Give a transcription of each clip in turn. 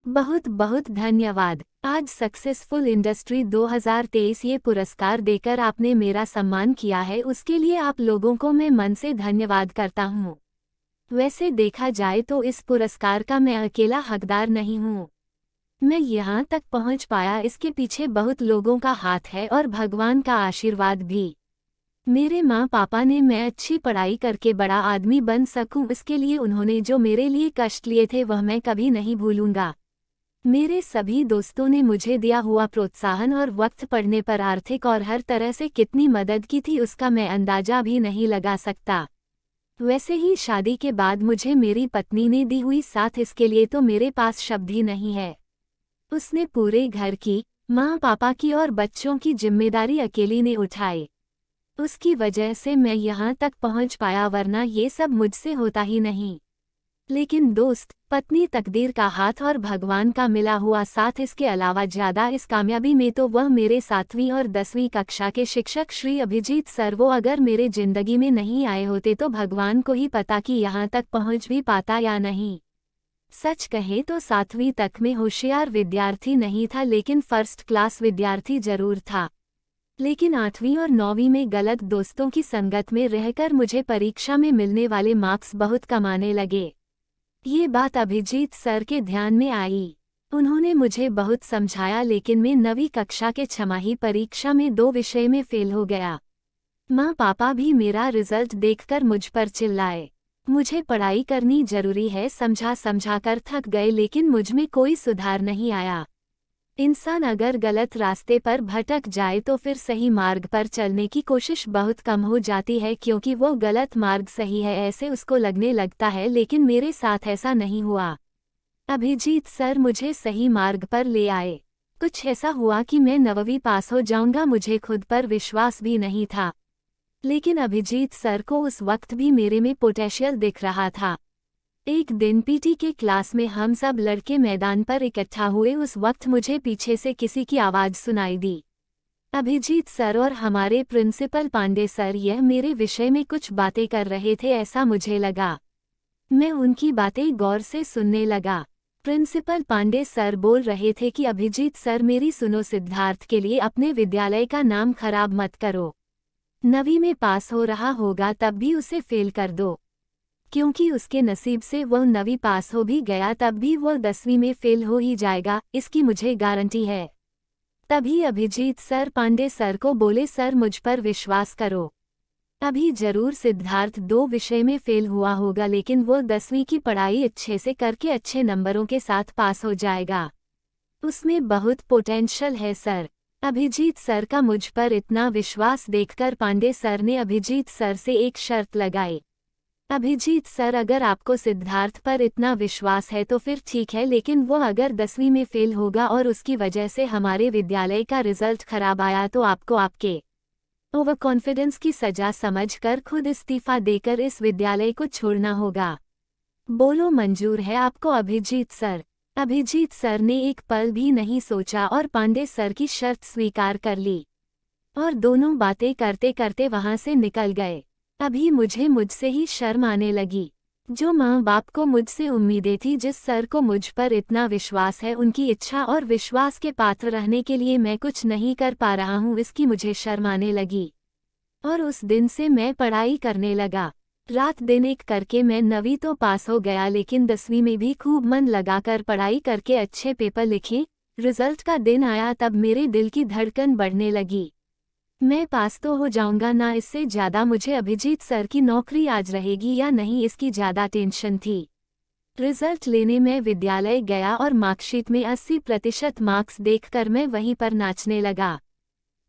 बहुत बहुत धन्यवाद। आज सक्सेसफुल इंडस्ट्री 2023 ये पुरस्कार देकर आपने मेरा सम्मान किया है, उसके लिए आप लोगों को मैं मन से धन्यवाद करता हूँ। वैसे देखा जाए तो इस पुरस्कार का मैं अकेला हकदार नहीं हूँ। मैं यहाँ तक पहुँच पाया इसके पीछे बहुत लोगों का हाथ है और भगवान का आशीर्वाद भी। मेरे माँ पापा ने मैं अच्छी पढ़ाई करके बड़ा आदमी बन सकूं, इसके लिए उन्होंने जो मेरे लिए कष्ट लिए थे वह मैं कभी नहीं भूलूंगा। मेरे सभी दोस्तों ने मुझे दिया हुआ प्रोत्साहन और वक्त पड़ने पर आर्थिक और हर तरह से कितनी मदद की थी उसका मैं अंदाजा भी नहीं लगा सकता। वैसे ही शादी के बाद मुझे मेरी पत्नी ने दी हुई साथ, इसके लिए तो मेरे पास शब्द ही नहीं है। उसने पूरे घर की, माँ पापा की और बच्चों की जिम्मेदारी अकेली ने उठाई। उसकी वजह से मैं यहाँ तक पहुँच पाया, वरना ये सब मुझसे होता ही नहीं। लेकिन दोस्त, पत्नी, तकदीर का हाथ और भगवान का मिला हुआ साथ, इसके अलावा ज़्यादा इस कामयाबी में तो वह मेरे 7वीं और 10वीं कक्षा के शिक्षक श्री अभिजीत सर, वो अगर मेरे जिंदगी में नहीं आए होते तो भगवान को ही पता कि यहाँ तक पहुँच भी पाता या नहीं। सच कहें तो 7वीं तक में होशियार विद्यार्थी नहीं था, लेकिन फर्स्ट क्लास विद्यार्थी जरूर था। लेकिन 8वीं और 9वीं में गलत दोस्तों की संगत में रहकर मुझे परीक्षा में मिलने वाले मार्क्स बहुत कम आने लगे। ये बात अभिजीत सर के ध्यान में आई। उन्होंने मुझे बहुत समझाया, लेकिन मैं 9वीं कक्षा के छमाही परीक्षा में 2 विषय में फेल हो गया। माँ पापा भी मेरा रिजल्ट देखकर मुझ पर चिल्लाए। मुझे पढ़ाई करनी जरूरी है समझा समझा कर थक गए, लेकिन मुझ में कोई सुधार नहीं आया। इंसान अगर गलत रास्ते पर भटक जाए तो फिर सही मार्ग पर चलने की कोशिश बहुत कम हो जाती है, क्योंकि वो गलत मार्ग सही है ऐसे उसको लगने लगता है। लेकिन मेरे साथ ऐसा नहीं हुआ। अभिजीत सर मुझे सही मार्ग पर ले आए। कुछ ऐसा हुआ कि मैं 9वीं पास हो जाऊंगा, मुझे खुद पर विश्वास भी नहीं था। लेकिन अभिजीत सर को उस वक्त भी मेरे में पोटेंशियल दिख रहा था। एक दिन पीटी के क्लास में हम सब लड़के मैदान पर इकट्ठा हुए। उस वक्त मुझे पीछे से किसी की आवाज़ सुनाई दी। अभिजीत सर और हमारे प्रिंसिपल पांडे सर यह मेरे विषय में कुछ बातें कर रहे थे, ऐसा मुझे लगा। मैं उनकी बातें गौर से सुनने लगा। प्रिंसिपल पांडे सर बोल रहे थे कि अभिजीत सर मेरी सुनो, सिद्धार्थ के लिए अपने विद्यालय का नाम खराब मत करो। 9वीं में पास हो रहा होगा तब भी उसे फेल कर दो, क्योंकि उसके नसीब से वह 9वीं पास हो भी गया तब भी वह 10वीं में फेल हो ही जाएगा, इसकी मुझे गारंटी है। तभी अभिजीत सर पांडे सर को बोले, सर मुझ पर विश्वास करो। अभी जरूर सिद्धार्थ 2 विषय में फेल हुआ होगा, लेकिन वो 10वीं की पढ़ाई अच्छे से करके अच्छे नंबरों के साथ पास हो जाएगा। उसमें बहुत पोटेंशियल है सर। अभिजीत सर का मुझ पर इतना विश्वास देखकर पांडे सर ने अभिजीत सर से एक शर्त लगाई। अभिजीत सर, अगर आपको सिद्धार्थ पर इतना विश्वास है तो फिर ठीक है, लेकिन वो अगर 10वीं में फेल होगा और उसकी वजह से हमारे विद्यालय का रिजल्ट खराब आया तो आपको आपके ओवर कॉन्फिडेंस की सजा समझकर खुद इस्तीफा देकर इस विद्यालय को छोड़ना होगा। बोलो मंजूर है आपको अभिजीत सर? अभिजीत सर ने एक पल भी नहीं सोचा और पांडे सर की शर्त स्वीकार कर ली और दोनों बातें करते करते वहां से निकल गए। अभी मुझे मुझसे ही शर्म आने लगी। जो माँ बाप को मुझसे उम्मीदें थी, जिस सर को मुझ पर इतना विश्वास है, उनकी इच्छा और विश्वास के पात्र रहने के लिए मैं कुछ नहीं कर पा रहा हूँ, इसकी मुझे शर्म आने लगी। और उस दिन से मैं पढ़ाई करने लगा। रात दिन एक करके मैं 9वीं तो पास हो गया, लेकिन 10वीं में भी खूब मन लगाकर पढ़ाई करके अच्छे पेपर लिखे। रिजल्ट का दिन आया तब मेरे दिल की धड़कन बढ़ने लगी। मैं पास तो हो जाऊंगा ना, इससे ज़्यादा मुझे अभिजीत सर की नौकरी आज रहेगी या नहीं इसकी ज़्यादा टेंशन थी। रिजल्ट लेने मैं विद्यालय गया और मार्कशीट में 80% मार्क्स देखकर मैं वहीं पर नाचने लगा।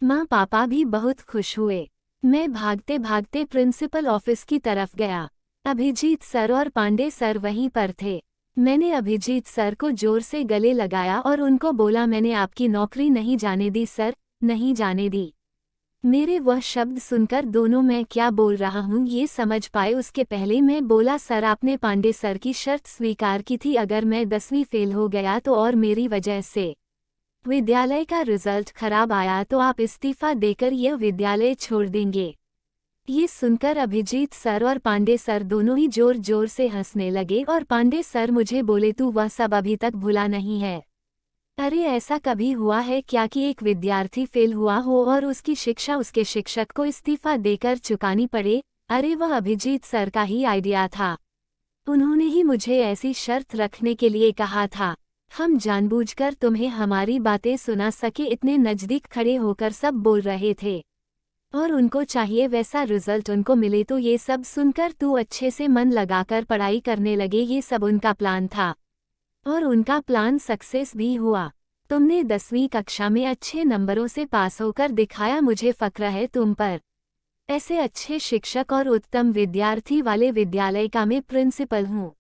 माँ पापा भी बहुत खुश हुए। मैं भागते भागते प्रिंसिपल ऑफिस की तरफ गया। अभिजीत सर और पांडे सर वहीं पर थे। मैंने अभिजीत सर को जोर से गले लगाया और उनको बोला, मैंने आपकी नौकरी नहीं जाने दी सर, नहीं जाने दी। मेरे वह शब्द सुनकर दोनों मैं क्या बोल रहा हूँ ये समझ पाए। उसके पहले मैं बोला, सर आपने पांडे सर की शर्त स्वीकार की थी, अगर मैं 10वीं फेल हो गया तो और मेरी वजह से विद्यालय का रिजल्ट खराब आया तो आप इस्तीफा देकर यह विद्यालय छोड़ देंगे। ये सुनकर अभिजीत सर और पांडे सर दोनों ही जोर जोर से हंसने लगे और पांडे सर मुझे बोले, तू वह सब अभी तक भूला नहीं है? अरे ऐसा कभी हुआ है क्या कि एक विद्यार्थी फेल हुआ हो और उसकी शिक्षा उसके शिक्षक को इस्तीफा देकर चुकानी पड़े? अरे वह अभिजीत सर का ही आइडिया था। उन्होंने ही मुझे ऐसी शर्त रखने के लिए कहा था। हम जानबूझकर तुम्हें हमारी बातें सुना सके इतने नज़दीक खड़े होकर सब बोल रहे थे और उनको चाहिए वैसा रिजल्ट उनको मिले, तो ये सब सुनकर तू अच्छे से मन लगाकर पढ़ाई करने लगे, ये सब उनका प्लान था और उनका प्लान सक्सेस भी हुआ। तुमने 10वीं कक्षा में अच्छे नंबरों से पास होकर दिखाया, मुझे फक्र है तुम पर। ऐसे अच्छे शिक्षक और उत्तम विद्यार्थी वाले विद्यालय का मैं प्रिंसिपल हूँ।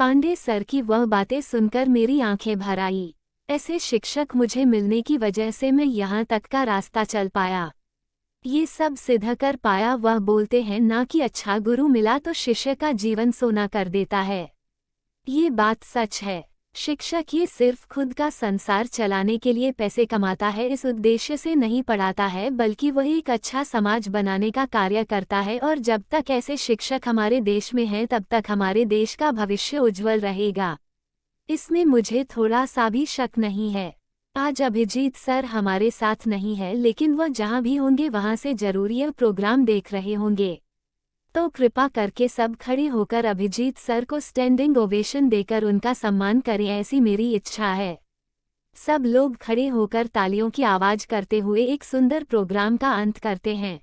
पांडे सर की वह बातें सुनकर मेरी आंखें भर आई। ऐसे शिक्षक मुझे मिलने की वजह से मैं यहाँ तक का रास्ता चल पाया, ये सब सिद्ध कर पाया। वह बोलते हैं ना कि अच्छा गुरु मिला तो शिष्य का जीवन सोना कर देता है। ये बात सच है। शिक्षक ये सिर्फ खुद का संसार चलाने के लिए पैसे कमाता है, इस उद्देश्य से नहीं पढ़ाता है, बल्कि वह एक अच्छा समाज बनाने का कार्य करता है। और जब तक ऐसे शिक्षक हमारे देश में हैं तब तक हमारे देश का भविष्य उज्जवल रहेगा, इसमें मुझे थोड़ा सा भी शक नहीं है। आज अभिजीत सर हमारे साथ नहीं है, लेकिन वह जहाँ भी होंगे वहाँ से जरूर यह प्रोग्राम देख रहे होंगे। तो कृपा करके सब खड़े होकर अभिजीत सर को स्टैंडिंग ओवेशन देकर उनका सम्मान करें, ऐसी मेरी इच्छा है। सब लोग खड़े होकर तालियों की आवाज करते हुए एक सुंदर प्रोग्राम का अंत करते हैं।